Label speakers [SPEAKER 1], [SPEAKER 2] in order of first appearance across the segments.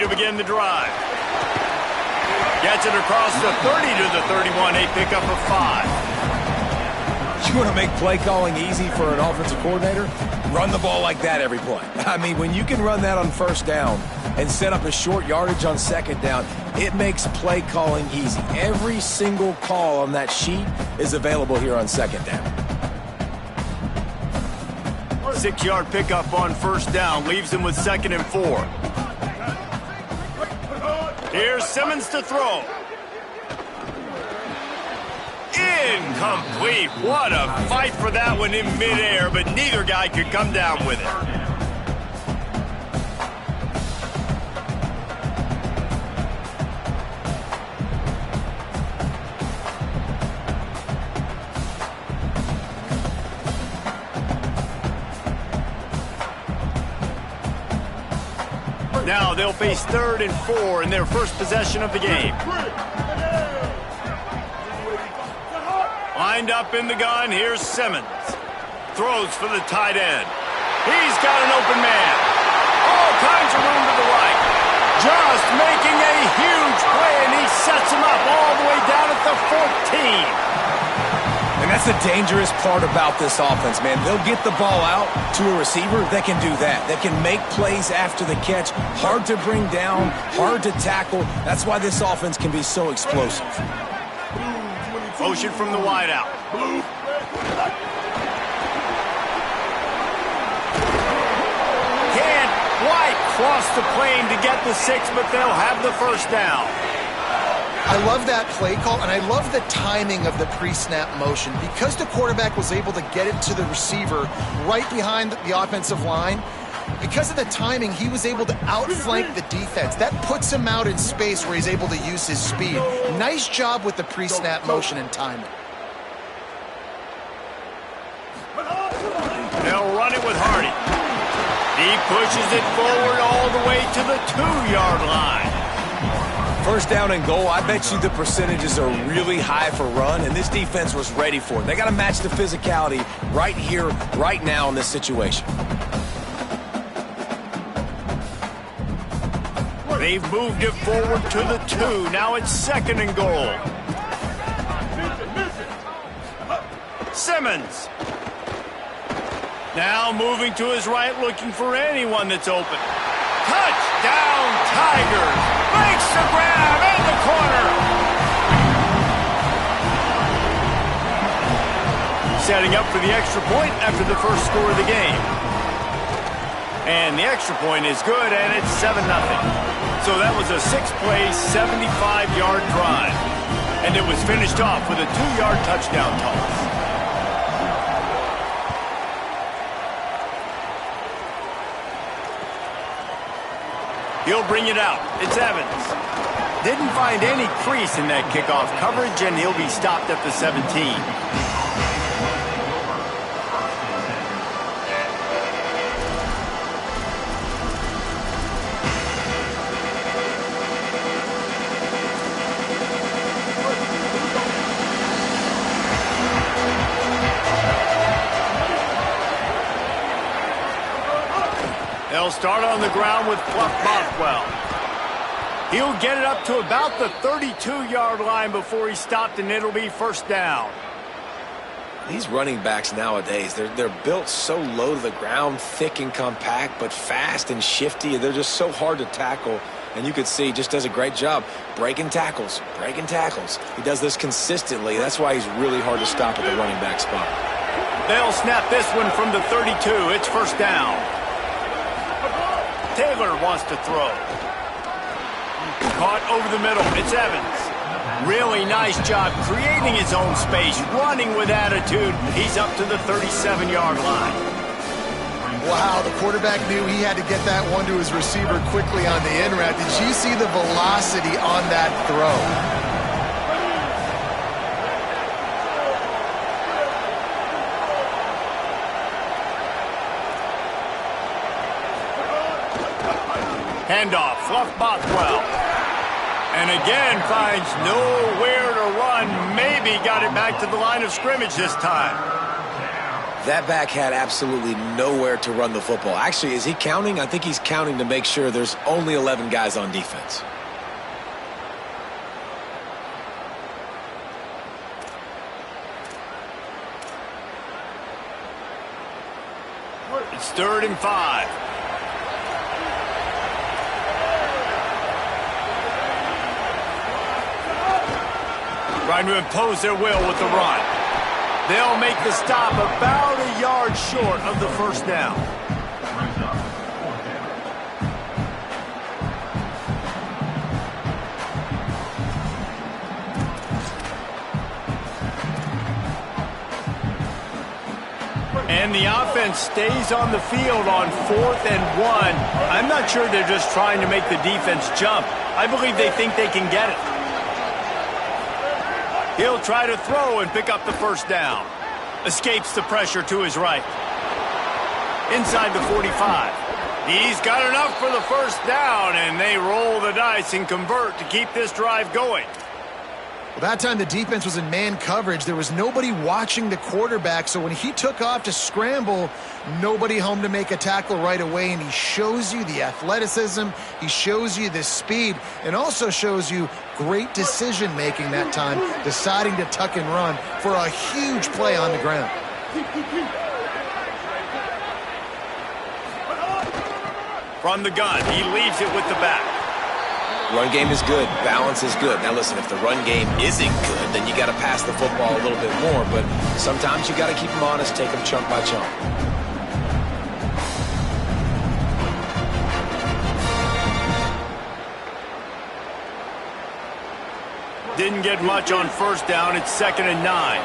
[SPEAKER 1] to begin the drive. Gets it across the 30 to the 31, a pickup of 5.
[SPEAKER 2] You want to make play calling easy for an offensive coordinator? Run the ball like that every play. I mean, when you can run that on first down and set up a short yardage on second down, it makes play calling easy. Every single call on that sheet is available here on second down.
[SPEAKER 1] 6-yard pickup on first down leaves him with 2nd and 4. Here's Simmons to throw. Incomplete. What a fight for that one in midair, but neither guy could come down with it. Now they'll face 3rd and 4 in their first possession of the game. Lined up in the gun, here's Simmons. Throws for the tight end. He's got an open man. All kinds of room to the right. Just making a huge play, and he sets him up all the way down at the 14.
[SPEAKER 2] And that's the dangerous part about this offense, man. They'll get the ball out to a receiver that can do that. That can make plays after the catch. Hard to bring down, hard to tackle. That's why this offense can be so explosive.
[SPEAKER 1] Motion from the wideout. Can't quite cross the plane to get the 6, but they'll have the first down.
[SPEAKER 3] I love that play call, and I love the timing of the pre-snap motion. Because the quarterback was able to get it to the receiver right behind the offensive line, because of the timing, he was able to outflank the defense. That puts him out in space where he's able to use his speed. Nice job with the pre-snap motion and timing.
[SPEAKER 1] They'll run it with Hardy. He pushes it forward all the way to the 2-yard line.
[SPEAKER 2] First down and goal, I bet you the percentages are really high for run, and this defense was ready for it. They got to match the physicality right here, right now in this situation.
[SPEAKER 1] They've moved it forward to the 2. Now it's 2nd and goal. Simmons. Now moving to his right, looking for anyone that's open. Touchdown, Tigers. Makes the grab in the corner. Setting up for the extra point after the first score of the game. And the extra point is good, and it's 7-0. So that was a 6-play, 75-yard drive. And it was finished off with a 2-yard touchdown toss. He'll bring it out. It's Evans. Didn't find any crease in that kickoff coverage, and he'll be stopped at the 17. They'll start on the ground with Fluff Bothwell. He'll get it up to about the 32-yard line before he's stopped, and it'll be first down.
[SPEAKER 2] These running backs nowadays, they're built so low to the ground, thick and compact, but fast and shifty. They're just so hard to tackle. And you could see he just does a great job breaking tackles, breaking tackles. He does this consistently. That's why he's really hard to stop at the running back spot.
[SPEAKER 1] They'll snap this one from the 32. It's first down. Taylor wants to throw. Caught over the middle. It's Evans. Really nice job creating his own space, running with attitude. He's up to the 37-yard line.
[SPEAKER 3] Wow, the quarterback knew he had to get that one to his receiver quickly on the in route. Did you see the velocity on that throw?
[SPEAKER 1] Handoff, Fluff Bothwell. And again finds nowhere to run. Maybe got it back to the line of scrimmage this time.
[SPEAKER 2] That back had absolutely nowhere to run the football. Actually, is he counting? I think he's counting to make sure there's only 11 guys on defense.
[SPEAKER 1] It's 3rd and 5. Trying to impose their will with the run. They'll make the stop about a yard short of the first down. And the offense stays on the field on 4th and 1. I'm not sure they're just trying to make the defense jump. I believe they think they can get it. He'll try to throw and pick up the first down. Escapes the pressure to his right. Inside the 45. He's got enough for the first down, and they roll the dice and convert to keep this drive going.
[SPEAKER 3] Well, that time the defense was in man coverage. There was nobody watching the quarterback, so when he took off to scramble, nobody home to make a tackle right away, and he shows you the athleticism, he shows you the speed, and also shows you great decision-making that time, deciding to tuck and run for a huge play on the ground.
[SPEAKER 1] From the gun, he leaves it with the back.
[SPEAKER 2] Run game is good. Balance is good. Now listen, if the run game isn't good, then you got to pass the football a little bit more. But sometimes you got to keep them honest, take them chunk by chunk.
[SPEAKER 1] Didn't get much on first down. It's 2nd and 9.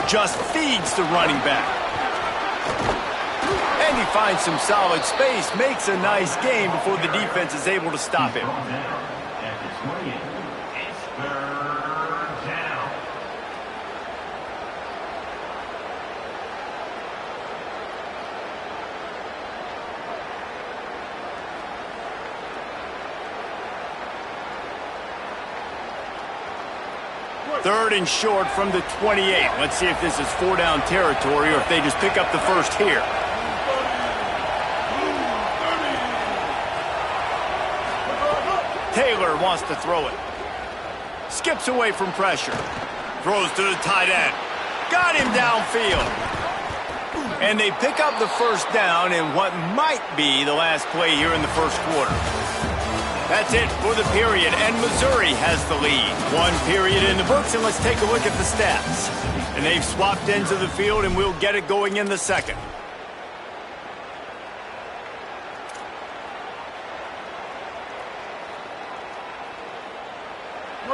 [SPEAKER 1] Just feeds the running back. And he finds some solid space, makes a nice gain before the defense is able to stop him. Third and short from the 28. Let's see if this is 4-down territory or if they just pick up the first here. Taylor wants to throw it. Skips away from pressure. Throws to the tight end. Got him downfield. And they pick up the first down in what might be the last play here in the first quarter. That's it for the period, and Missouri has the lead. 1 period in the books, and let's take a look at the stats. And they've swapped ends of the field, and we'll get it going in the second.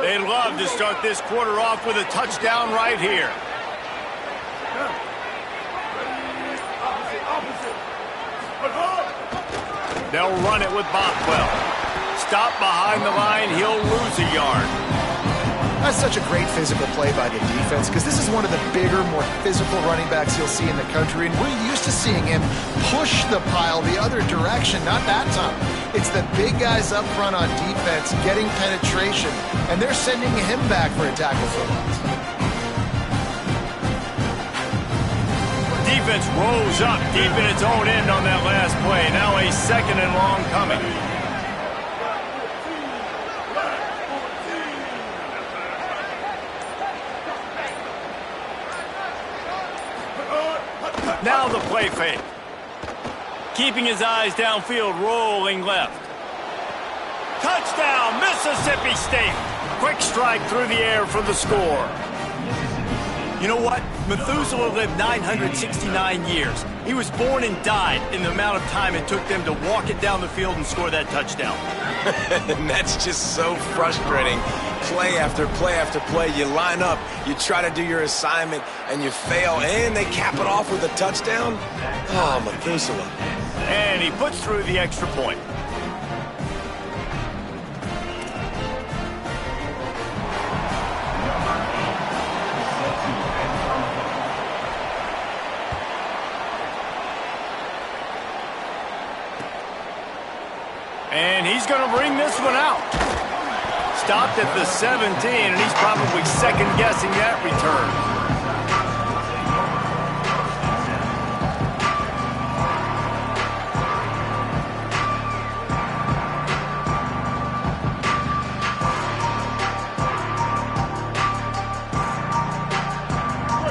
[SPEAKER 1] They'd love to start this quarter off with a touchdown right here. They'll run it with Bothwell. Stop behind the line, he'll lose a yard.
[SPEAKER 3] That's such a great physical play by the defense because this is one of the bigger, more physical running backs you'll see in the country, and we're used to seeing him push the pile the other direction, not that time. It's the big guys up front on defense getting penetration, and they're sending him back for a tackle for loss.
[SPEAKER 1] Defense rolls up deep in its own end on that last play. Now a 2nd and long coming. Now the play fake. Keeping his eyes downfield, rolling left. Touchdown, Mississippi State. Quick strike through the air for the score. You know what? Methuselah lived 969 years. He was born and died in the amount of time it took them to walk it down the field and score that touchdown.
[SPEAKER 2] And that's just so frustrating. Play after play after play. You line up, you try to do your assignment, and you fail, and they cap it off with a touchdown? Oh, Methuselah.
[SPEAKER 1] And he puts through the extra point. And he's going to bring this one out. Stopped at the 17, and he's probably second-guessing that return.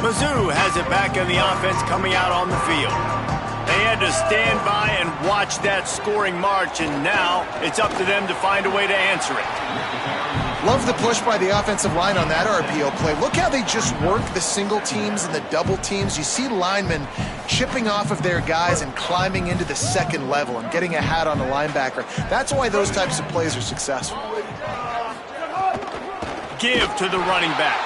[SPEAKER 1] Mizzou has it back in the offense coming out on the field. They had to stand by and watch that scoring march, and now it's up to them to find a way to answer it.
[SPEAKER 3] Love the push by the offensive line on that RPO play. Look how they just work the single teams and the double teams. You see linemen chipping off of their guys and climbing into the second level and getting a hat on the linebacker. That's why those types of plays are successful.
[SPEAKER 1] Give to the running back.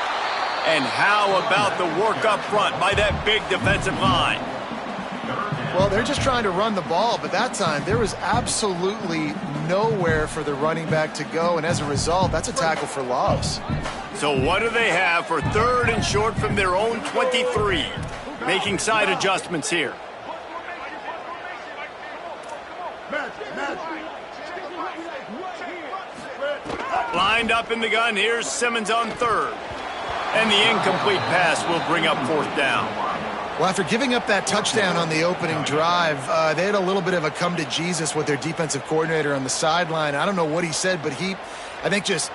[SPEAKER 1] And how about the work up front by that big defensive line?
[SPEAKER 3] Well, they're just trying to run the ball, but that time there was absolutely nowhere for the running back to go, and as a result, that's a tackle for loss.
[SPEAKER 1] So what do they have for 3rd and short from their own 23? Making side adjustments here. Lined up in the gun, here's Simmons on 3rd. And the incomplete pass will bring up 4th down.
[SPEAKER 3] Well, after giving up that touchdown on the opening drive, they had a little bit of a come to Jesus with their defensive coordinator on the sideline. I don't know what he said, but he, I think, just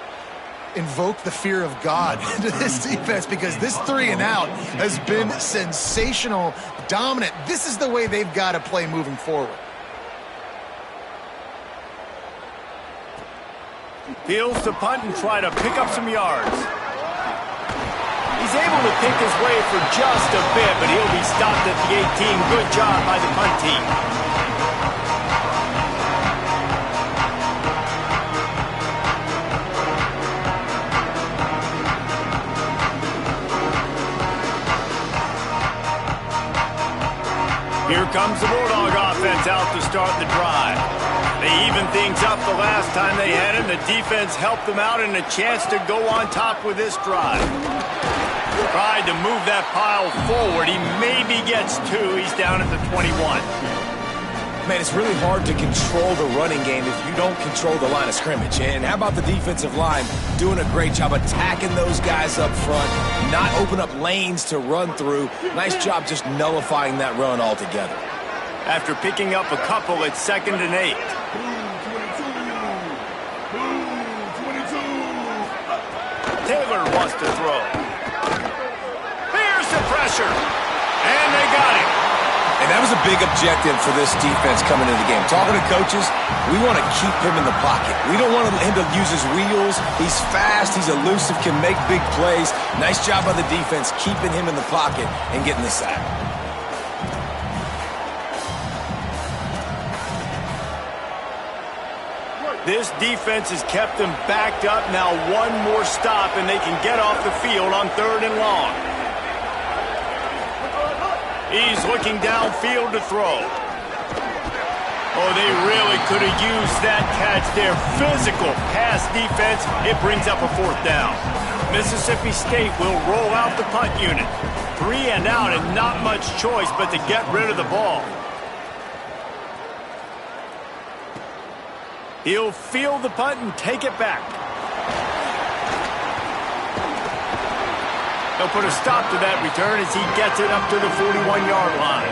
[SPEAKER 3] invoked the fear of God into this defense, because this 3 and out has been sensational, dominant. This is the way they've got to play moving forward.
[SPEAKER 1] Fields to punt and try to pick up some yards. He's able to pick his way for just a bit, but he'll be stopped at the 18. Good job by the punt team. Here comes the Bulldog offense out to start the drive. They evened things up the last time they had him. The defense helped them out and a chance to go on top with this drive. Tried to move that pile forward. He maybe gets 2. He's down at the 21.
[SPEAKER 2] Man, it's really hard to control the running game if you don't control the line of scrimmage. And how about the defensive line doing a great job attacking those guys up front, not open up lanes to run through. Nice job just nullifying that run altogether.
[SPEAKER 1] After picking up a couple, it's 2nd and 8. Taylor wants to throw. Here's the pressure. And they got him.
[SPEAKER 2] And that was a big objective for this defense coming into the game. Talking to coaches, we want to keep him in the pocket. We don't want him to use his wheels. He's fast, he's elusive, can make big plays. Nice job by the defense keeping him in the pocket and getting the sack.
[SPEAKER 1] This defense has kept them backed up. Now one more stop and they can get off the field on 3rd and long. He's looking downfield to throw. Oh, they really could have used that catch there. Physical pass defense. It brings up a 4th down. Mississippi State will roll out the punt unit. 3 and out and not much choice but to get rid of the ball. He'll field the punt and take it back. They'll put a stop to that return as he gets it up to the 41-yard line.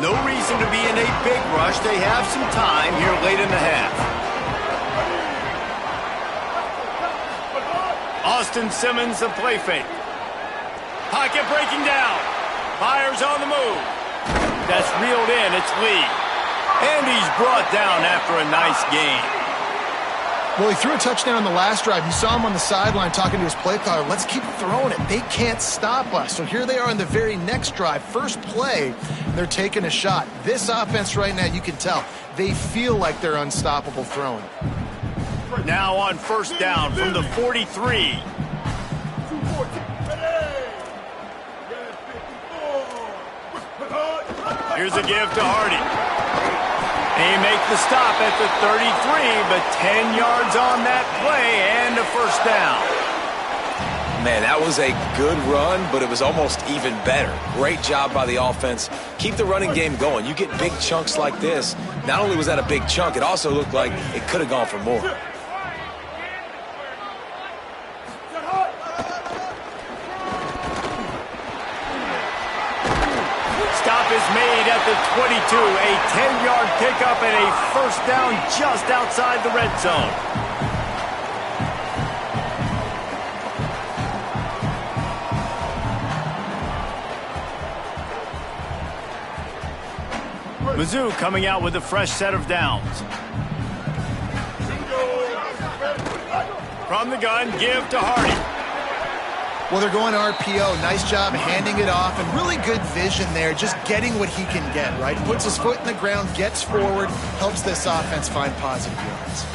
[SPEAKER 1] No reason to be in a big rush. They have some time here late in the half. Austin Simmons, the play fake. Pocket breaking down. Fires on the move. That's reeled in. It's Lee. And he's brought down after a nice game.
[SPEAKER 3] Well, he threw a touchdown on the last drive. You saw him on the sideline talking to his play caller. Let's keep throwing it. They can't stop us. So here they are in the very next drive. First play, and they're taking a shot. This offense right now, you can tell, they feel like they're unstoppable throwing.
[SPEAKER 1] Now on 1st down from the 43. Here's a give to Hardy. They make the stop at the 33, but 10 yards on that play and a first down.
[SPEAKER 2] Man, that was a good run, but it was almost even better. Great job by the offense. Keep the running game going. You get big chunks like this. Not only was that a big chunk, it also looked like it could have gone for more.
[SPEAKER 1] Stop is made at the 22. A 10-yard pickup and a first down just outside the red zone. Mizzou coming out with a fresh set of downs. From the gun, give to Hardy.
[SPEAKER 3] Well, they're going RPO. Nice job handing it off, and really good vision there, just getting what he can get, right? Puts his foot in the ground, gets forward, helps this offense find positive yards.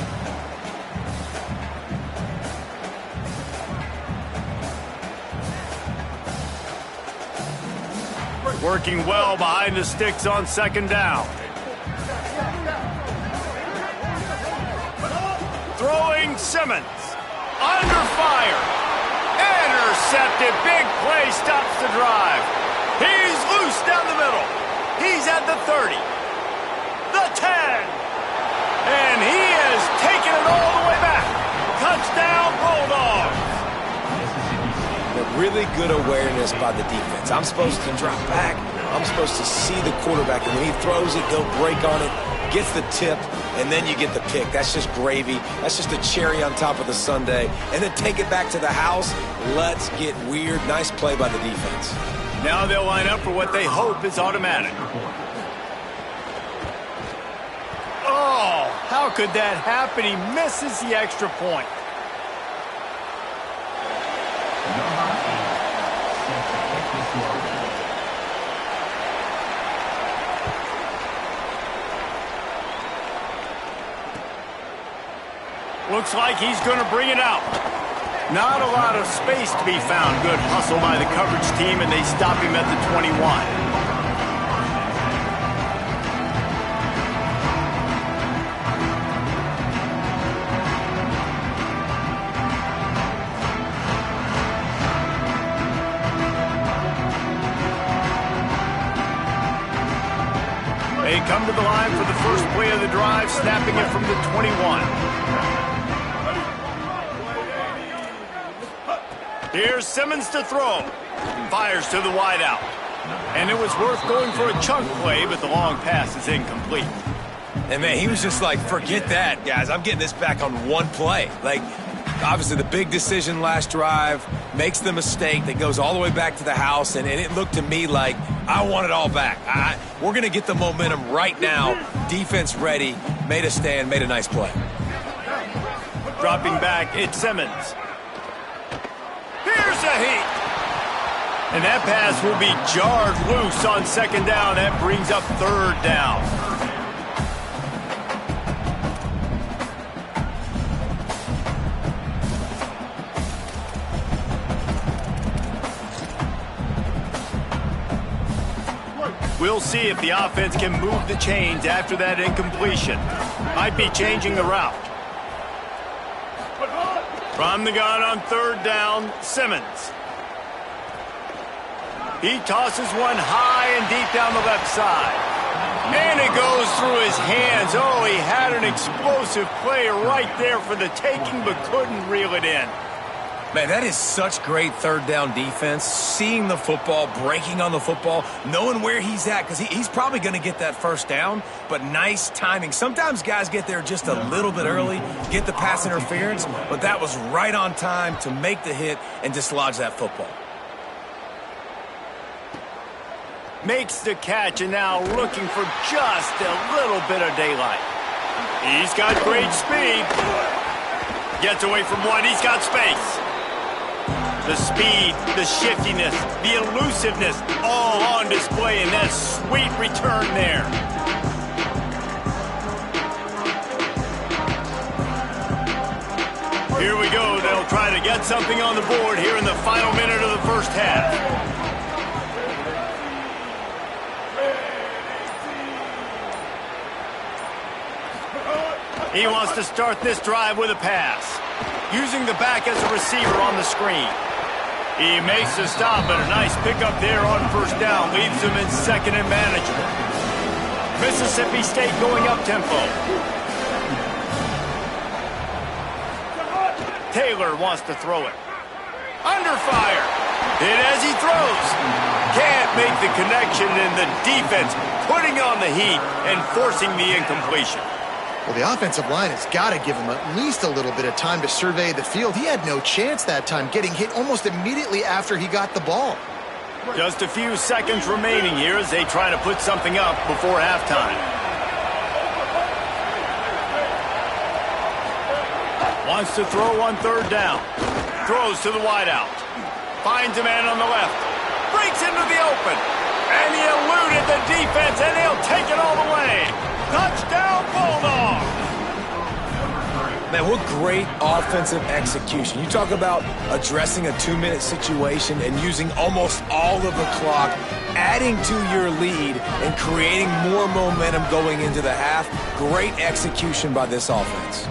[SPEAKER 1] Working well behind the sticks on second down. Throwing Simmons. Under fire. Intercepted. Big play stops the drive. He's loose down the middle. He's at the 30. The 10. And he has taken it all the way back. Touchdown, Bulldogs.
[SPEAKER 2] Really good awareness by the defense. I'm supposed to drop back. I'm supposed to see the quarterback, and when he throws it, go break on it, gets the tip, and then you get the pick. That's just gravy. That's just a cherry on top of the sundae. And then take it back to the house. Let's get weird. Nice play by the defense.
[SPEAKER 1] Now they'll line up for what they hope is automatic. Oh, how could that happen? He misses the extra point. Looks like he's going to bring it out. Not a lot of space to be found. Good hustle by the coverage team, and they stop him at the 21. They come to the line for the first play of the drive, snapping it from the 21. Here's Simmons to throw. Fires to the wideout. And it was worth going for a chunk play, but the long pass is incomplete.
[SPEAKER 2] And, man, he was just like, forget that, guys. I'm getting this back on one play. Like, obviously the big decision last drive, makes the mistake that goes all the way back to the house, and it looked to me like I want it all back. We're going to get the momentum right now. Defense ready, made a stand, made a nice play.
[SPEAKER 1] Dropping back, it's Simmons. Here's a heat. And that pass will be jarred loose on second down. That brings up third down. We'll see if the offense can move the chains after that incompletion. Might be changing the route. From the gun on third down, Simmons. He tosses one high and deep down the left side. And it goes through his hands. Oh, he had an explosive play right there for the taking, but couldn't reel it in.
[SPEAKER 2] Man, that is such great third down defense. Seeing the football, breaking on the football, knowing where he's at, because he's probably going to get that first down, but nice timing. Sometimes guys get there just a little bit early, get the pass interference, but that was right on time to make the hit and dislodge that football.
[SPEAKER 1] Makes the catch, and now looking for just a little bit of daylight. He's got great speed. Gets away from one. He's got space. The speed, the shiftiness, the elusiveness, all on display, and that sweet return there. Here we go. They'll try to get something on the board here in the final minute of the first half. He wants to start this drive with a pass, using the back as a receiver on the screen. He makes the stop, but a nice pickup there on first down leaves him in second and manageable. Mississippi State going up-tempo. Taylor wants to throw it. Under fire. Hit as he throws. Can't make the connection, and the defense putting on the heat and forcing the incompletion.
[SPEAKER 3] Well, the offensive line has got to give him at least a little bit of time to survey the field. He had no chance that time, getting hit almost immediately after he got the ball.
[SPEAKER 1] Just a few seconds remaining here as they try to put something up before halftime. Wants to throw on third down. Throws to the wideout. Finds a man on the left. Breaks into the open. And he eluded the defense, and he'll take it all the way. Touchdown, Bulldog!
[SPEAKER 2] Man, what great offensive execution. You talk about addressing a 2-minute situation and using almost all of the clock, adding to your lead, and creating more momentum going into the half. Great execution by this offense.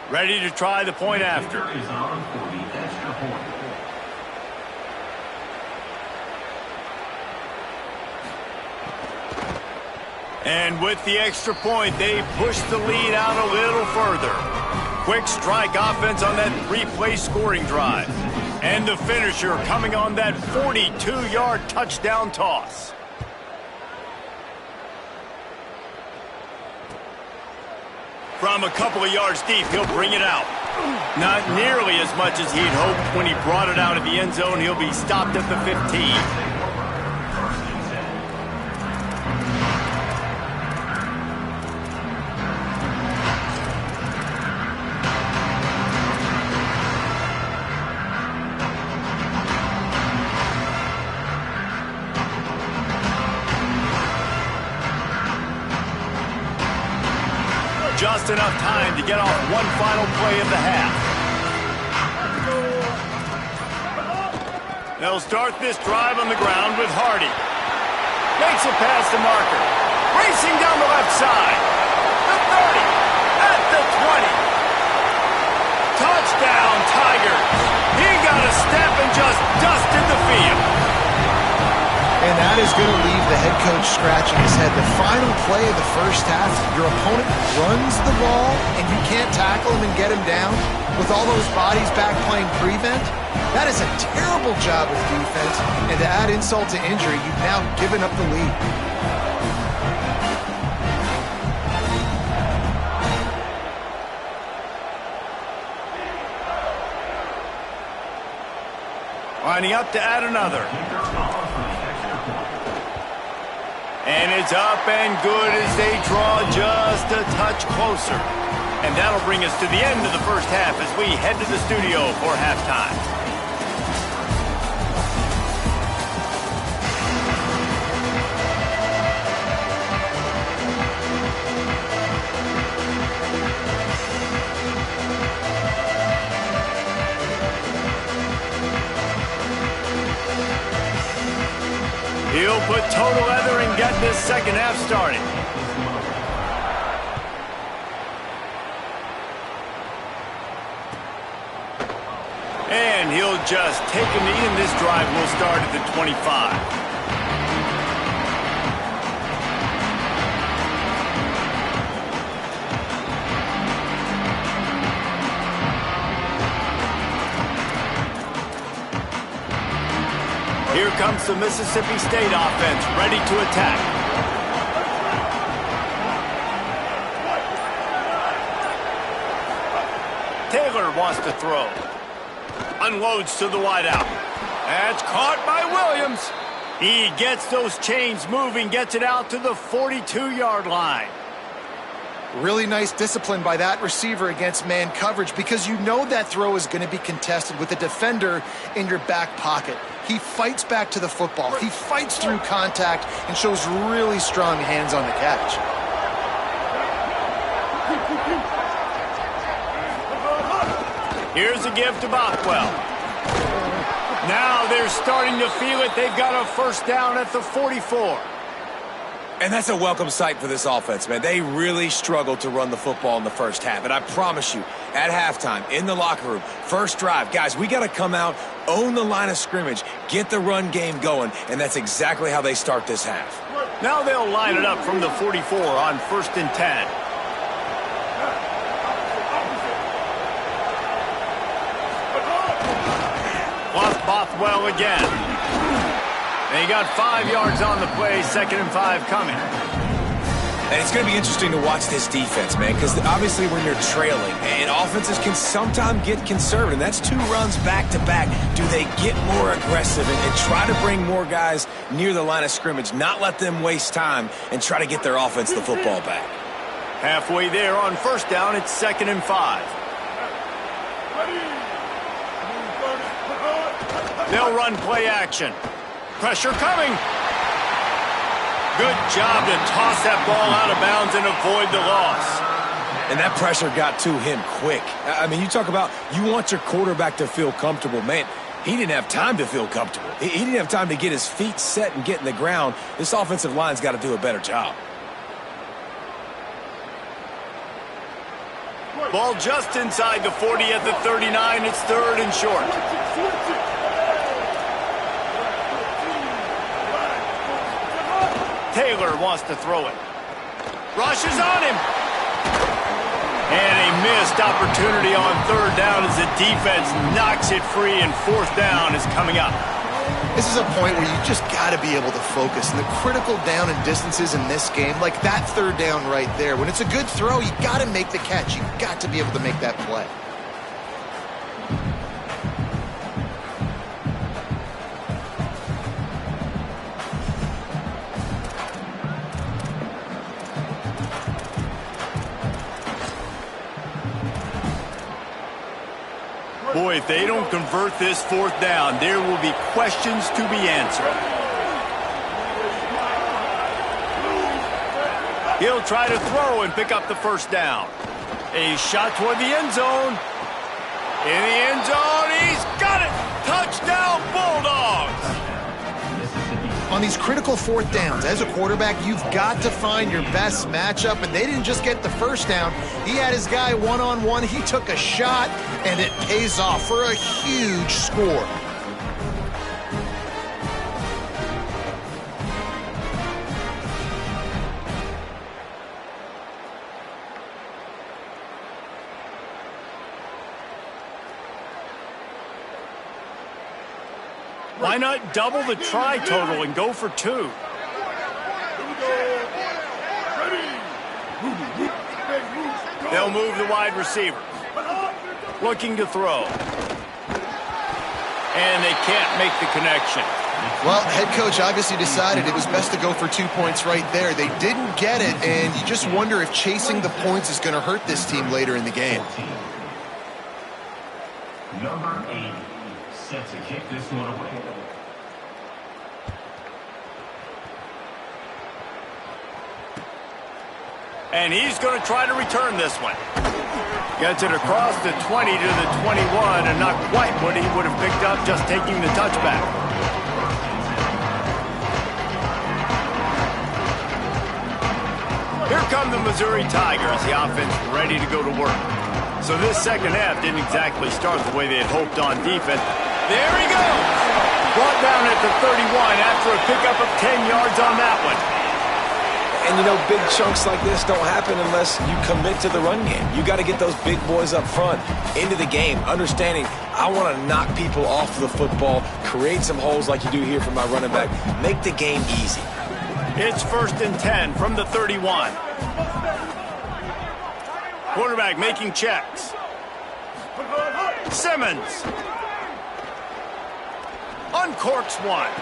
[SPEAKER 1] Ready to try the point after. And with the extra point, they push the lead out a little further. Quick strike offense on that 3-play scoring drive. And the finisher coming on that 42-yard touchdown toss. From a couple of yards deep, he'll bring it out. Not nearly as much as he'd hoped when he brought it out of the end zone. He'll be stopped at the 15. Just enough time to get off one final play of the half. They'll start this drive on the ground with Hardy. Makes it past the marker. Racing down the left side. The 30. At the 20. Touchdown, Tigers. He got a step and just dusted the field.
[SPEAKER 3] And that is going to leave the head coach scratching his head. The final play of the first half, your opponent runs the ball, and you can't tackle him and get him down with all those bodies back playing prevent. That is a terrible job of defense, and to add insult to injury, you've now given up the lead.
[SPEAKER 1] Lining up to add another. And it's up and good as they draw just a touch closer. And that'll bring us to the end of the first half as we head to the studio for halftime. He'll put total leather and get this second half started. And he'll just take a knee, and this drive will start at the 25. Here comes the Mississippi State offense, ready to attack. Taylor wants to throw. Unloads to the wideout. That's caught by Williams. He gets those chains moving, gets it out to the 42-yard line.
[SPEAKER 3] Really nice discipline by that receiver against man coverage, because you know that throw is going to be contested with a defender in your back pocket. He fights back to the football. He fights through contact and shows really strong hands on the catch.
[SPEAKER 1] Here's a give to Bothwell. Now they're starting to feel it. They've got a first down at the 44.
[SPEAKER 2] And that's a welcome sight for this offense, man. They really struggled to run the football in the first half. And I promise you, at halftime, in the locker room, first drive, guys, we got to come out, own the line of scrimmage, get the run game going, and that's exactly how they start this half.
[SPEAKER 1] Now they'll line it up from the 44 on 1st and 10. Lost Bothwell again. And he got 5 yards on the play, 2nd and 5 coming.
[SPEAKER 2] And it's going to be interesting to watch this defense, man, because obviously when you're trailing, and offenses can sometimes get conservative. That's 2 runs back-to-back. Do they get more aggressive and try to bring more guys near the line of scrimmage, not let them waste time, and try to get their offense the football back?
[SPEAKER 1] Halfway there on 1st down, it's 2nd and 5. They'll run play action. Pressure coming. Good job to toss that ball out of bounds and avoid the loss.
[SPEAKER 2] And that pressure got to him quick. I mean, you talk about you want your quarterback to feel comfortable. Man, he didn't have time to feel comfortable. He didn't have time to get his feet set and get in the ground. This offensive line's got to do a better job.
[SPEAKER 1] Ball just inside the 40 at the 39. It's 3rd and short. Taylor wants to throw it. Rushes on him. And a missed opportunity on 3rd down as the defense knocks it free, and 4th down is coming up.
[SPEAKER 3] This is a point where you just got to be able to focus. And the critical down and distances in this game, like that 3rd down right there, when it's a good throw, you got to make the catch. You got to be able to make that play.
[SPEAKER 1] Boy, if they don't convert this 4th down, there will be questions to be answered. He'll try to throw and pick up the 1st down. A shot toward the end zone. In the end zone, he's got it! Touchdown, Bulldogs!
[SPEAKER 3] On these critical 4th downs, as a quarterback, you've got to find your best matchup, and they didn't just get the 1st down. He had his guy one-on-one. He took a shot, and it pays off for a huge score.
[SPEAKER 1] Why not double the try total and go for 2? They'll move the wide receiver. Looking to throw. And they can't make the connection.
[SPEAKER 3] Well, head coach obviously decided it was best to go for 2 points right there. They didn't get it, and you just wonder if chasing the points is going to hurt this team later in the game.
[SPEAKER 4] Number 8, set to kick this one away.
[SPEAKER 1] And he's going to try to return this one. Gets it across the 20 to the 21, and not quite what he would have picked up just taking the touchback. Here come the Missouri Tigers, the offense ready to go to work. So this second half didn't exactly start the way they had hoped on defense. There he goes! Brought down at the 31 after a pickup of 10 yards on that one.
[SPEAKER 2] And, you know, big chunks like this don't happen unless you commit to the run game. You got to get those big boys up front into the game, understanding I want to knock people off the football, create some holes like you do here for my running back, make the game easy.
[SPEAKER 1] It's 1st and 10 from the 31. Quarterback making checks. Simmons. Uncorks one.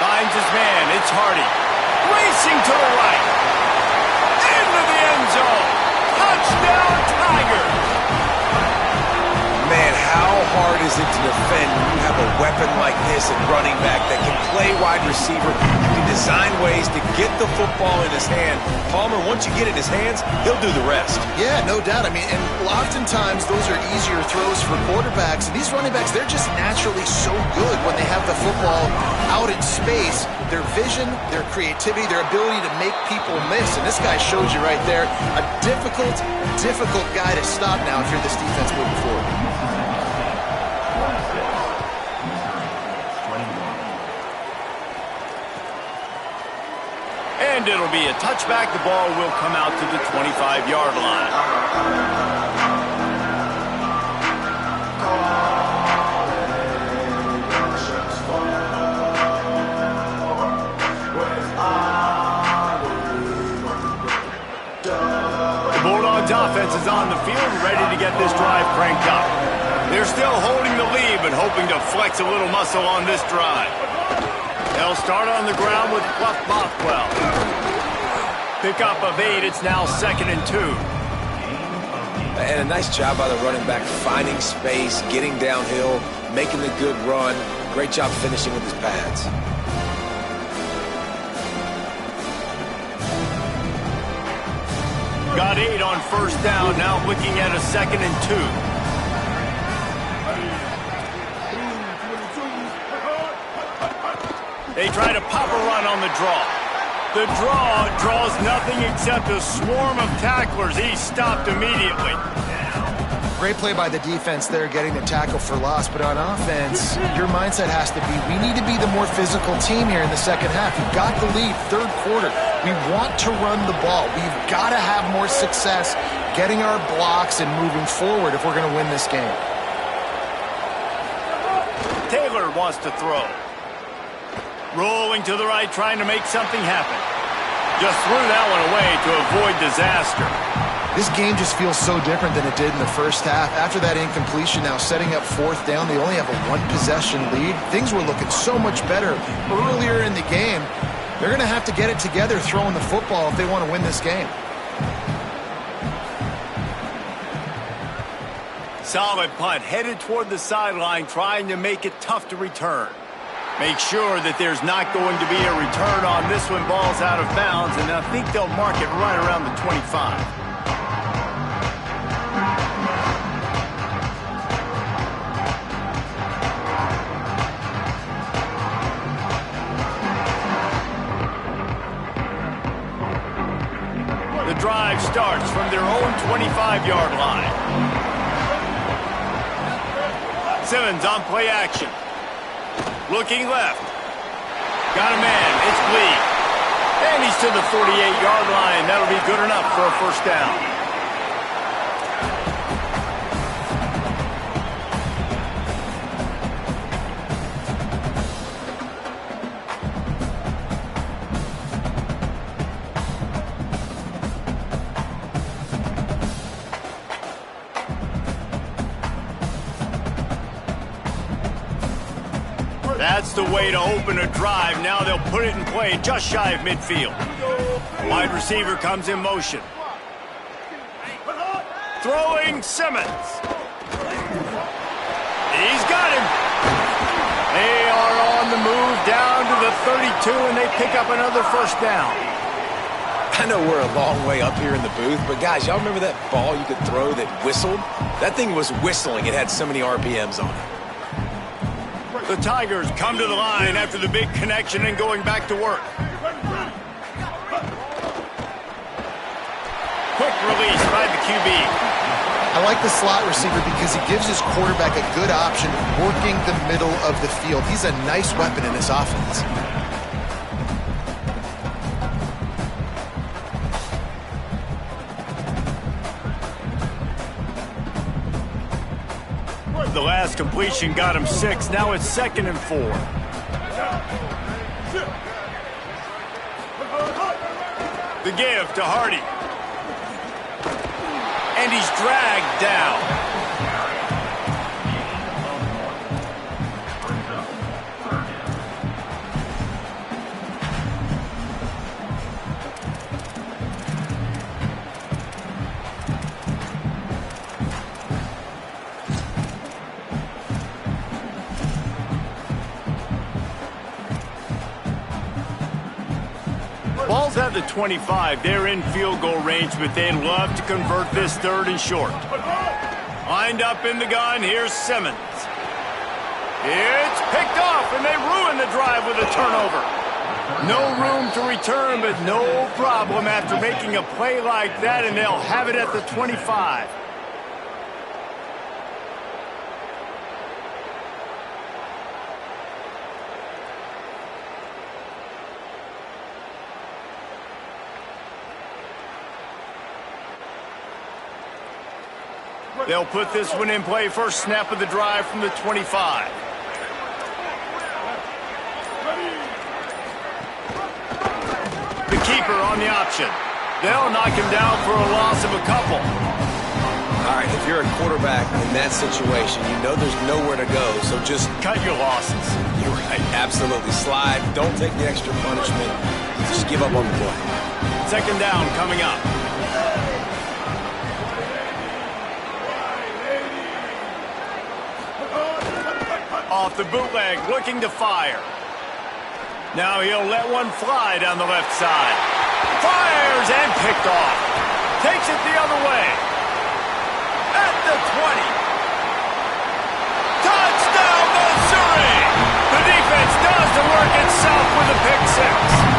[SPEAKER 1] Finds his man. It's Hardy. Racing to the right. Into the end zone. Touchdown, Tigers.
[SPEAKER 2] Man, how hard is it to defend when you have a weapon like this at running back that can play wide receiver? You can design ways to get the football in his hand. Palmer, once you get it in his hands, he'll do the rest.
[SPEAKER 3] Yeah, no doubt. I mean, and oftentimes those are easier throws for quarterbacks. And these running backs, they're just naturally so good when they have the football out in space. Their vision, their creativity, their ability to make people miss. And this guy shows you right there, a difficult guy to stop now if you're this defense moving forward.
[SPEAKER 1] And it'll be a touchback. The ball will come out to the 25-yard line. The Bulldogs offense is on the field, ready to get this drive cranked up. They're still holding the lead, but hoping to flex a little muscle on this drive. They'll start on the ground with Pluff Bothwell. Pickup of 8. It's now 2nd and 2.
[SPEAKER 2] And a nice job by the running back, finding space, getting downhill, making the good run. Great job finishing with his pads.
[SPEAKER 1] Got 8 on 1st down. Now looking at a 2nd and 2. They try to pop a run on the draw. The draw draws nothing except a swarm of tacklers. He's stopped immediately.
[SPEAKER 3] Great play by the defense there, getting the tackle for loss. But on offense, your mindset has to be, we need to be the more physical team here in the second half. You've got the lead, 3rd quarter. We want to run the ball. We've got to have more success getting our blocks and moving forward if we're going to win this game.
[SPEAKER 1] Taylor wants to throw. Rolling to the right, trying to make something happen. Just threw that one away to avoid disaster.
[SPEAKER 3] This game just feels so different than it did in the first half. After that incompletion, now setting up 4th down, they only have a 1-possession lead. Things were looking so much better earlier in the game. They're going to have to get it together throwing the football if they want to win this game.
[SPEAKER 1] Solid punt, headed toward the sideline, trying to make it tough to return. Make sure that there's not going to be a return on this one. Ball's out of bounds, and I think they'll mark it right around the 25. The drive starts from their own 25-yard line. Simmons on play action. Looking left. Got a man. It's Lee. And he's to the 48-yard line. That'll be good enough for a 1st down. That's the way to open a drive. Now they'll put it in play just shy of midfield. Wide receiver comes in motion. Throwing Simmons. He's got him. They are on the move down to the 32, and they pick up another 1st down.
[SPEAKER 2] I know we're a long way up here in the booth, but guys, y'all remember that ball you could throw that whistled? That thing was whistling. It had so many RPMs on it.
[SPEAKER 1] The Tigers come to the line after the big connection and going back to work. Quick release by the QB.
[SPEAKER 3] I like the slot receiver because he gives his quarterback a good option working the middle of the field. He's a nice weapon in this offense.
[SPEAKER 1] The last completion got him 6. Now it's 2nd and 4. The give to Hardy. And he's dragged down. at the 25. They're in field goal range, but they'd love to convert this 3rd and short. Lined up in the gun, here's Simmons. It's picked off, and they ruin the drive with a turnover. No room to return, but no problem after making a play like that, and they'll have it at the 25. They'll put this one in play. First snap of the drive from the 25. The keeper on the option. They'll knock him down for a loss of a couple.
[SPEAKER 2] All right, if you're a quarterback in that situation, you know there's nowhere to go, so just
[SPEAKER 1] cut your losses.
[SPEAKER 2] You're right. Absolutely. Slide. Don't take the extra punishment. Just give up on the play.
[SPEAKER 1] 2nd down coming up. Off the bootleg, looking to fire. Now he'll let one fly down the left side. Fires and picked off. Takes it the other way. At the 20. Touchdown, Missouri! The defense does the work itself with a pick 6.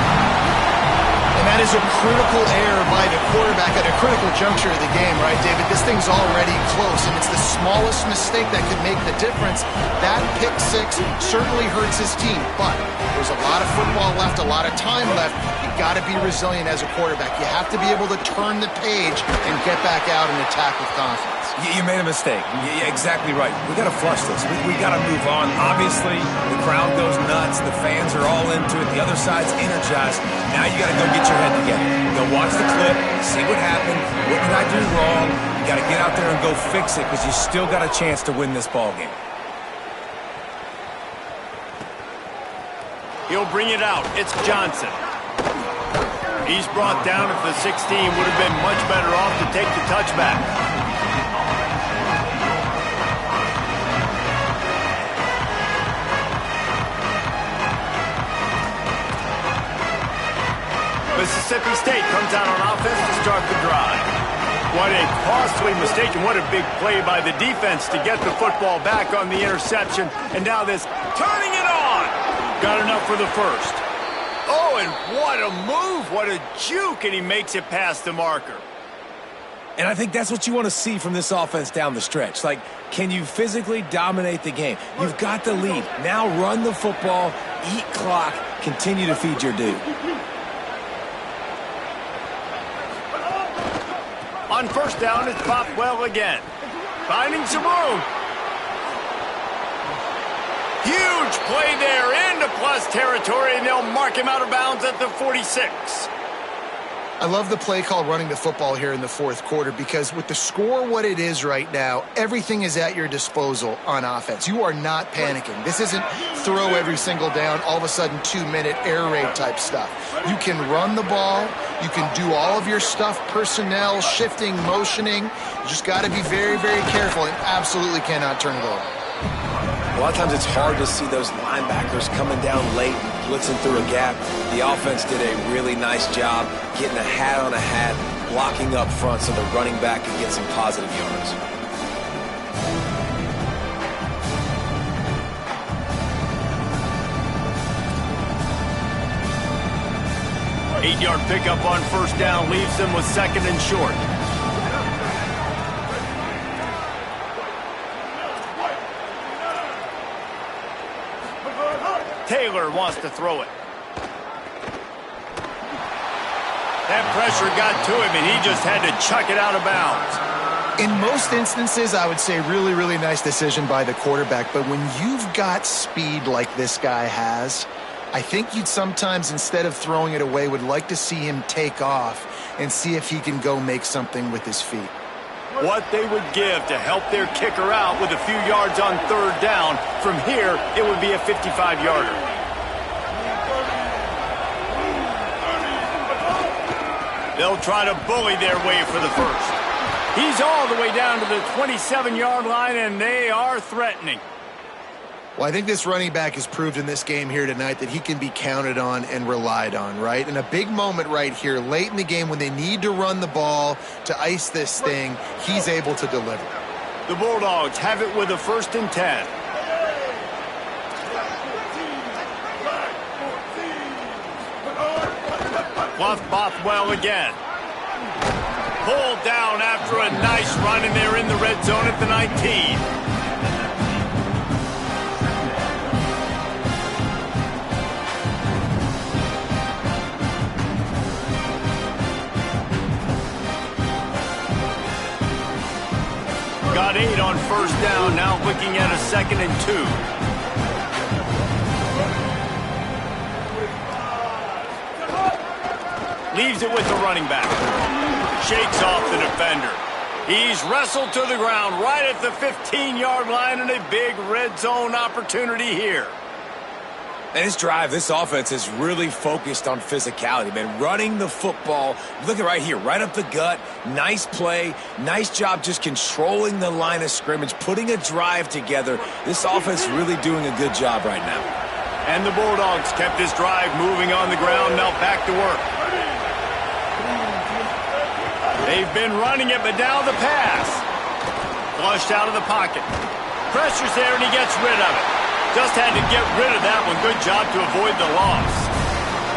[SPEAKER 3] And that is a critical error by the quarterback at a critical juncture of the game, right, David? This thing's already close, and it's the smallest mistake that could make the difference. That pick 6 certainly hurts his team, but there's a lot of football left, a lot of time left. You got to be resilient as a quarterback. You have to be able to turn the page and get back out and attack with confidence.
[SPEAKER 2] You made a mistake. You're exactly right. We got to flush this. We got to move on. Obviously, the crowd goes nuts. The fans are all into it. The other side's energized. Now you got to go get your head together. Go watch the clip, see what happened. What did I do wrong? You got to get out there and go fix it because you still got a chance to win this ball game.
[SPEAKER 1] He'll bring it out. It's Johnson. He's brought down at the 16. Would have been much better off to take the touchback. Mississippi State comes out on offense to start the drive. What a costly mistake, and what a big play by the defense to get the football back on the interception. And now this turning it on. Got enough for the first. Oh, and what a move. What a juke, and he makes it past the marker.
[SPEAKER 2] And I think that's what you want to see from this offense down the stretch. Like, can you physically dominate the game? You've got the lead. Now run the football, eat clock, continue to feed your dude.
[SPEAKER 1] On first down, it's popped well again. Finding some room. Huge play there into plus territory, and they'll mark him out of bounds at the 46.
[SPEAKER 3] I love the play call running the football here in the 4th quarter because with the score what it is right now, everything is at your disposal on offense. You are not panicking. This isn't throw every single down, all of a sudden 2-minute air raid type stuff. You can run the ball. You can do all of your stuff, personnel, shifting, motioning. You just got to be very, very careful and absolutely cannot turn it over.
[SPEAKER 2] A lot of times it's hard to see those linebackers coming down late and blitzing through a gap. The offense did a really nice job getting a hat on a hat, blocking up front so the running back can get some positive yards.
[SPEAKER 1] Eight-yard pickup on first down leaves them with 2nd and short. Taylor wants to throw it. That pressure got to him, and he just had to chuck it out of bounds.
[SPEAKER 3] In most instances, I would say really, really nice decision by the quarterback. But when you've got speed like this guy has, I think you'd sometimes, instead of throwing it away, would like to see him take off and see if he can go make something with his feet.
[SPEAKER 1] What they would give to help their kicker out with a few yards on third down. From here, it would be a 55-yarder. They'll try to bully their way for the first. He's all the way down to the 27-yard line, and they are threatening.
[SPEAKER 3] Well, I think this running back has proved in this game here tonight that he can be counted on and relied on, right? In a big moment right here, late in the game when they need to run the ball to ice this thing, he's able to deliver.
[SPEAKER 1] The Bulldogs have it with a 1st and 10. Bluff Bothwell again. Pulled down after a nice run, and they're in the red zone at the 19. Got 8 on 1st down, now looking at a 2nd and 2. Leaves it with the running back. Shakes off the defender. He's wrestled to the ground right at the 15-yard line, and a big red zone opportunity here.
[SPEAKER 2] And this drive, this offense is really focused on physicality, man. Running the football, look at right here, right up the gut. Nice play, nice job just controlling the line of scrimmage, putting a drive together. This offense really doing a good job right now.
[SPEAKER 1] And the Bulldogs kept this drive moving on the ground, now back to work. They've been running it, but now the pass. Flushed out of the pocket. Pressure's there, and he gets rid of it. Just had to get rid of that one. Good job to avoid the loss.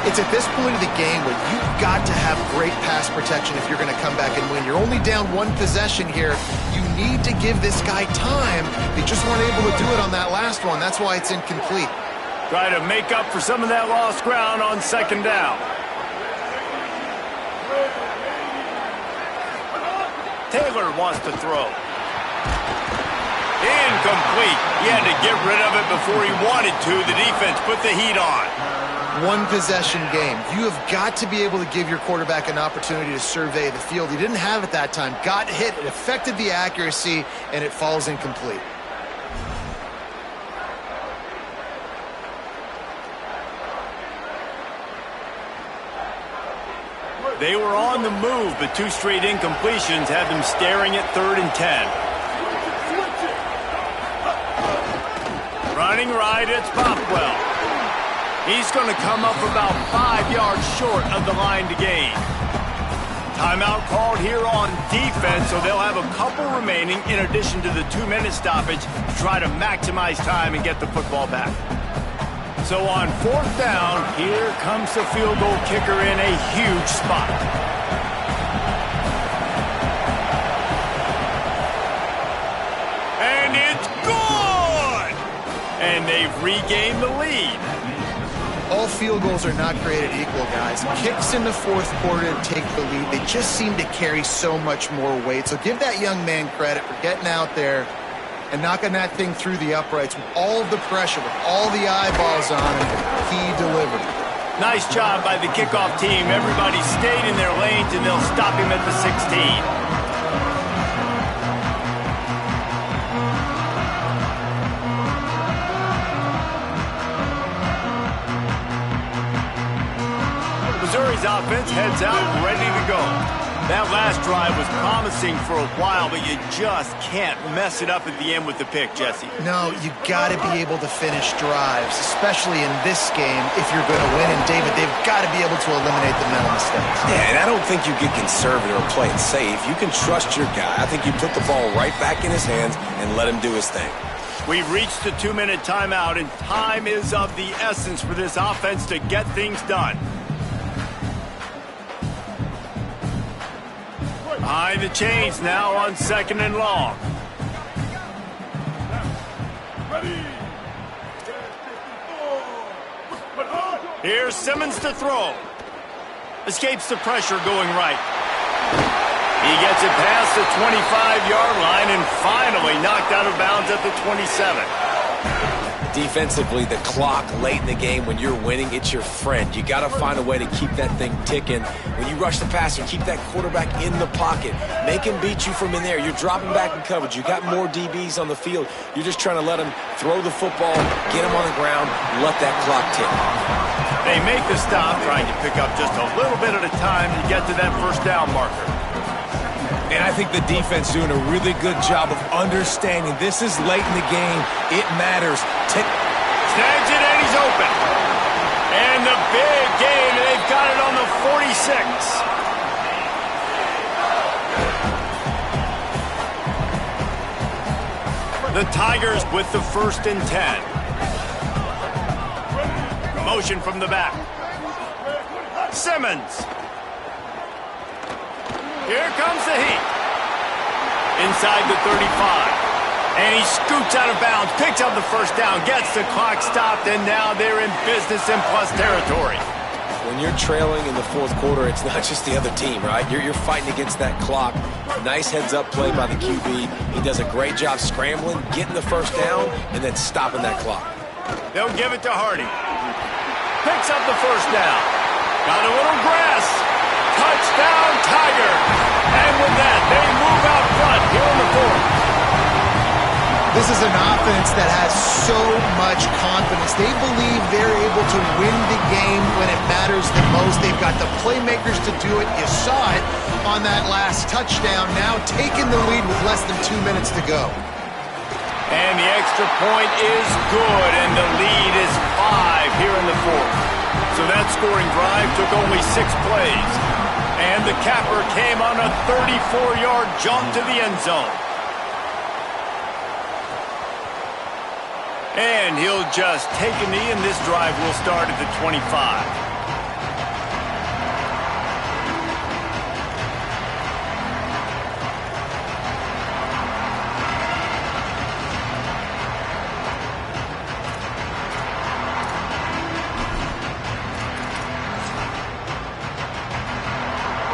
[SPEAKER 3] It's at this point of the game where you've got to have great pass protection if you're going to come back and win. You're only down 1 possession here. You need to give this guy time. They just weren't able to do it on that last one. That's why it's incomplete.
[SPEAKER 1] Try to make up for some of that lost ground on 2nd down. Taylor wants to throw. Incomplete. He had to get rid of it before he wanted to. The defense put the heat on.
[SPEAKER 3] 1 possession game. You have got to be able to give your quarterback an opportunity to survey the field. He didn't have it that time. Got hit. It affected the accuracy, and it falls incomplete.
[SPEAKER 1] They were on the move, but 2 straight incompletions have them staring at 3rd and 10. Running right, it's Bothwell. He's going to come up about 5 yards short of the line to gain. Timeout called here on defense, so they'll have a couple remaining in addition to the 2-minute stoppage to try to maximize time and get the football back. So on 4th down, here comes the field goal kicker in a huge spot. And it's good! And they've regained the lead.
[SPEAKER 3] All field goals are not created equal, guys. Kicks in the 4th quarter to take the lead. They just seem to carry so much more weight. So give that young man credit for getting out there and knocking that thing through the uprights with all of the pressure, with all the eyeballs on him. He delivered.
[SPEAKER 1] Nice job by the kickoff team. Everybody stayed in their lanes, and they'll stop him at the 16. Missouri's offense heads out ready to go. That last drive was promising for a while, but you just can't mess it up at the end with the pick, Jesse.
[SPEAKER 3] No, you got to be able to finish drives, especially in this game if you're going to win. And, David, they've got to be able to eliminate the mental mistakes.
[SPEAKER 2] Yeah, and I don't think you get conservative or play it safe. You can trust your guy. I think you put the ball right back in his hands and let him do his thing.
[SPEAKER 1] We've reached the 2-minute timeout, and time is of the essence for this offense to get things done. Behind the chains now on 2nd and long. Here's Simmons to throw. Escapes the pressure going right. He gets it past the 25-yard line and finally knocked out of bounds at the 27.
[SPEAKER 2] Defensively, the clock late in the game, when you're winning, it's your friend. You got to find a way to keep that thing ticking. When you rush the passer, keep that quarterback in the pocket. Make him beat you from in there. You're dropping back in coverage. You got more DBs on the field. You're just trying to let him throw the football, get him on the ground, let that clock tick.
[SPEAKER 1] They make the stop, trying to pick up just a little bit at a time to get to that 1st down marker.
[SPEAKER 2] And I think the defense is doing a really good job of understanding this is late in the game. It matters.
[SPEAKER 1] Snags it, and he's open. And the big gain, and they've got it on the 46. The Tigers with the 1st and 10. Motion from the back. Simmons. Here comes the heat. Inside the 35. And he scoots out of bounds, picks up the 1st down, gets the clock stopped, and now they're in business in plus territory.
[SPEAKER 2] When you're trailing in the 4th quarter, it's not just the other team, right? You're fighting against that clock. Nice heads-up play by the QB. He does a great job scrambling, getting the 1st down, and then stopping that clock.
[SPEAKER 1] They'll give it to Hardy. Picks up the 1st down. Got a little grass. Touchdown, Tiger. And with that, they move out front here in the 4th.
[SPEAKER 3] This is an offense that has so much confidence. They believe they're able to win the game when it matters the most. They've got the playmakers to do it. You saw it on that last touchdown. Now taking the lead with less than 2 minutes to go.
[SPEAKER 1] And the extra point is good, and the lead is 5 here in the 4th. So that scoring drive took only 6 plays. And the capper came on a 34-yard jump to the end zone. And he'll just take a knee, and this drive will start at the 25.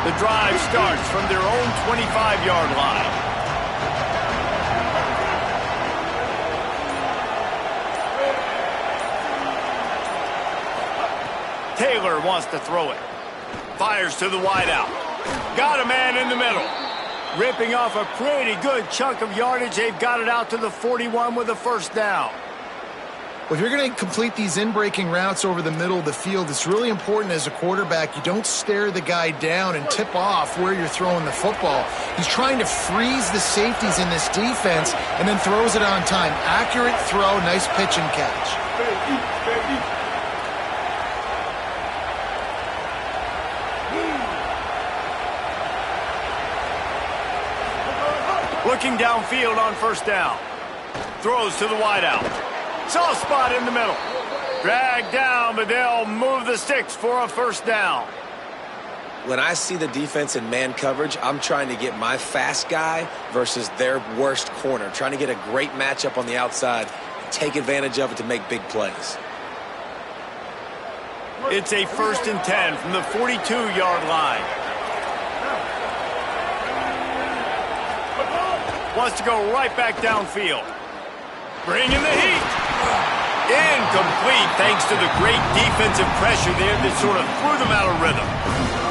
[SPEAKER 1] The drive starts from their own 25-yard line. Taylor wants to throw it. Fires to the wideout. Got a man in the middle. Ripping off a pretty good chunk of yardage. They've got it out to the 41 with a 1st down.
[SPEAKER 3] Well, if you're going to complete these in-breaking routes over the middle of the field, it's really important as a quarterback you don't stare the guy down and tip off where you're throwing the football. He's trying to freeze the safeties in this defense and then throws it on time. Accurate throw, nice pitch and catch.
[SPEAKER 1] Looking downfield on 1st down. Throws to the wideout. Soft spot in the middle. Dragged down, but they'll move the sticks for a 1st down.
[SPEAKER 2] When I see the defense in man coverage, I'm trying to get my fast guy versus their worst corner. Trying to get a great matchup on the outside. Take advantage of it to make big plays.
[SPEAKER 1] It's a 1st and 10 from the 42-yard line. Wants to go right back downfield. Bringing the heat. Incomplete thanks to the great defensive pressure there that sort of threw them out of rhythm.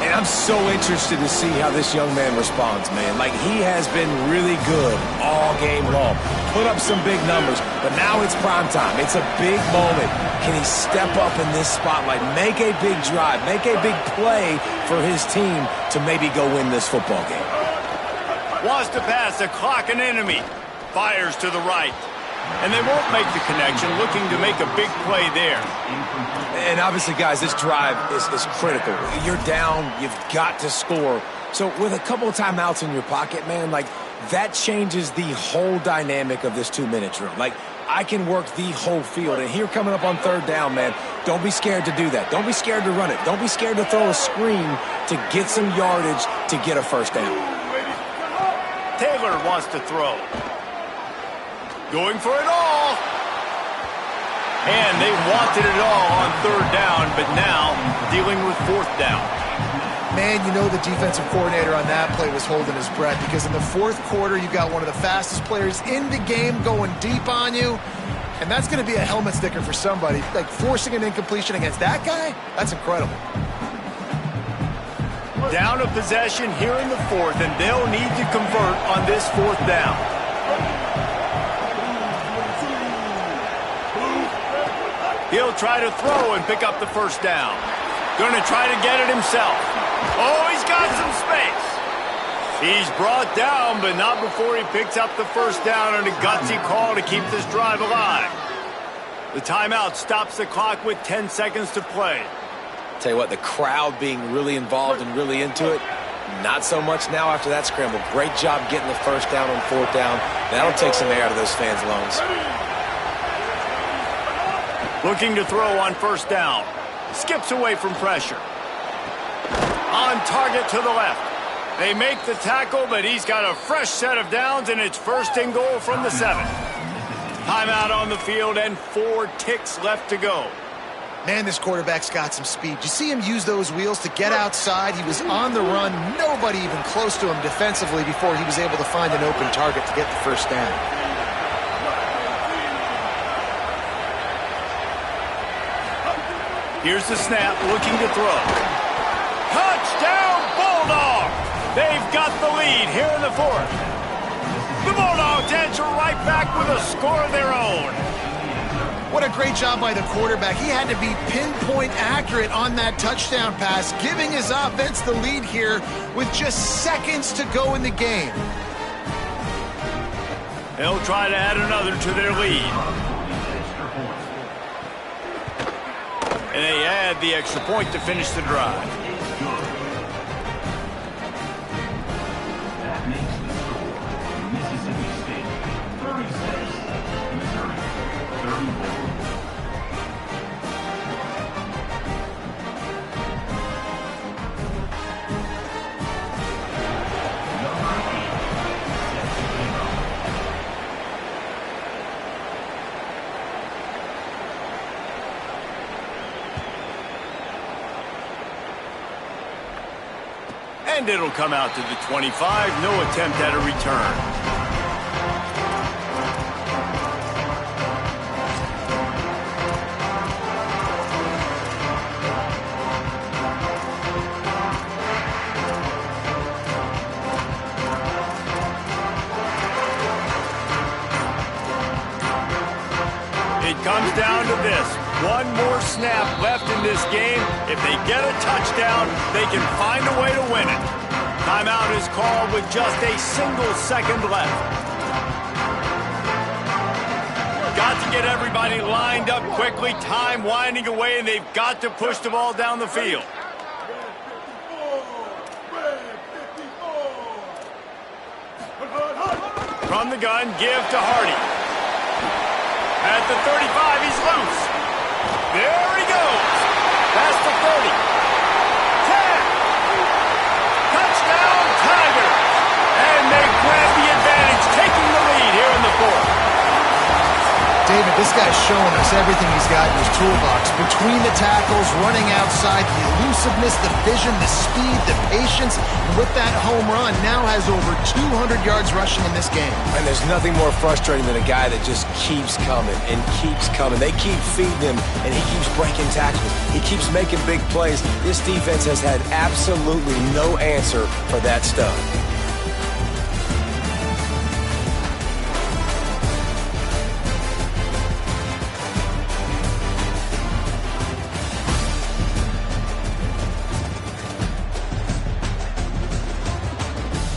[SPEAKER 2] And I'm so interested to see how this young man responds, man. Like, he has been really good all game long. Put up some big numbers, but now it's prime time. It's a big moment. Can he step up in this spotlight, make a big drive, make a big play for his team to maybe go win this football game?
[SPEAKER 1] Wants to pass, the clock an enemy. Fires to the right. And they won't make the connection, looking to make a big play there.
[SPEAKER 2] And obviously, guys, this drive is critical. You're down, you've got to score. So with a couple of timeouts in your pocket, man, like, that changes the whole dynamic of this 2-minute drill. Like, I can work the whole field. And here coming up on 3rd down, man, don't be scared to do that. Don't be scared to run it. Don't be scared to throw a screen to get some yardage to get a 1st down.
[SPEAKER 1] Taylor wants to throw. Going for it all. And they wanted it all on 3rd down, but now dealing with 4th down.
[SPEAKER 3] Man, you know the defensive coordinator on that play was holding his breath because in the 4th quarter, you got one of the fastest players in the game going deep on you. And that's going to be a helmet sticker for somebody. Like, forcing an incompletion against that guy, that's incredible.
[SPEAKER 1] Down a possession here in the 4th, and they'll need to convert on this 4th down. He'll try to throw and pick up the 1st down. Going to try to get it himself. Oh, he's got some space. He's brought down, but not before he picks up the first down on a gutsy call to keep this drive alive. The timeout stops the clock with 10 seconds to play.
[SPEAKER 2] Tell you what, the crowd being really involved and really into it, not so much now after that scramble. Great job getting the first down on fourth down. That'll take some air out of those fans' lungs.
[SPEAKER 1] Looking to throw on first down. Skips away from pressure. On target to the left. They make the tackle, but he's got a fresh set of downs, and it's first and goal from the 7. Timeout on the field and 4 ticks left to go.
[SPEAKER 3] Man, this quarterback's got some speed. You see him use those wheels to get outside. He was on the run. Nobody even close to him defensively before he was able to find an open target to get the first down.
[SPEAKER 1] Here's the snap, looking to throw. Touchdown, Bulldogs! They've got the lead here in the 4th. The Bulldogs answer right back with a score of their own.
[SPEAKER 3] What a great job by the quarterback. He had to be pinpoint accurate on that touchdown pass, giving his offense the lead here with just seconds to go in the game.
[SPEAKER 1] They'll try to add another to their lead. And they add the extra point to finish the drive.
[SPEAKER 4] That makes the score Mississippi State 36, Missouri 34.
[SPEAKER 1] And it'll come out to the 25. No attempt at a return. It comes down to this. One more snap left in this game. If they get a touchdown, they can find a way to win it. Timeout is called with just a single second left. Got to get everybody lined up quickly. Time winding away, and they've got to push the ball down the field. From the gun, give to Hardy. At the 35, he's loose. There he goes. Past the 30. 10. Touchdown, Tigers. And they grab the advantage, taking the lead here in the 4th.
[SPEAKER 3] David, this guy's showing us everything he's got in his toolbox. Between the tackles, running outside, the elusiveness, the vision, the speed, the patience. And with that home run, now has over 200 yards rushing in this game.
[SPEAKER 2] And there's nothing more frustrating than a guy that just keeps coming and keeps coming. They keep feeding him, and he keeps breaking tackles. He keeps making big plays. This defense has had absolutely no answer for that stud.